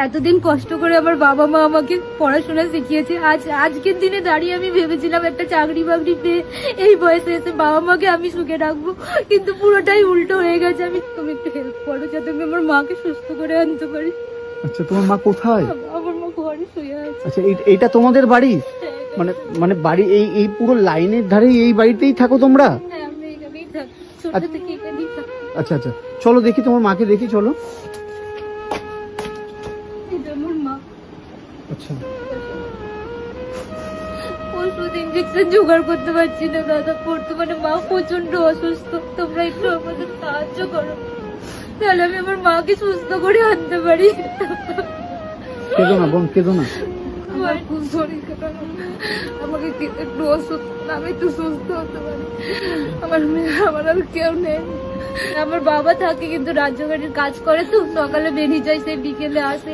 এতদিন কষ্ট করে আমার বাবা মা আমাকে পড়াশোনা শিখিয়েছে, আজকের দিনে দাঁড়িয়ে আমি ভেবেছিলাম একটা চাকরি বাকরি পেয়ে এই বয়সে এসে বাবা মাকে আমি সুখে রাখবো, কিন্তু পুরোটাই উল্টো হয়ে গেছে। তুমি একটু হেল্প করো যাতে আমি আমার মাকে সুস্থ করে আনতে পারি। আচ্ছা, তোমার মা কোথায়? আমার মা ঘরে শুয়ে আছে। আচ্ছা, এইটা তোমাদের বাড়ি? মানে মানে বাড়ি এই পুরো লাইনের ধারে এই বাড়িতেই থাকো তোমরা? হ্যাঁ, আমি এখানেই থাকি, ছোট থেকে এখানেই থাকি। আচ্ছা আচ্ছা, চলো দেখি তোমার মাকে, দেখি চলো। এটা আমার মা। আচ্ছা, ওষুধ ইঞ্জেকশন জোগাড় করতে পারছি না দাদা, বর্তমানে মা প্রচন্ড অসুস্থ। তোমরা একটু আমাদের সাহায্য করো, তাহলে আমি আমার মাকে সুস্থ করে আনতে পারি। কেঁদো না বোন, কেঁদো না। আমার খুব শরীর খারাপ, আমাকে একটু ওষুধ, আমি একটু সুস্থ হতে পারি। আমার মেয়ে, আমার আর কেউ নেই। আমার বাবা থাকে কিন্তু রাজ্য গাড়ির কাজ করে, তো সকালে বেরিয়ে যায়, সে বিকেলে আসে।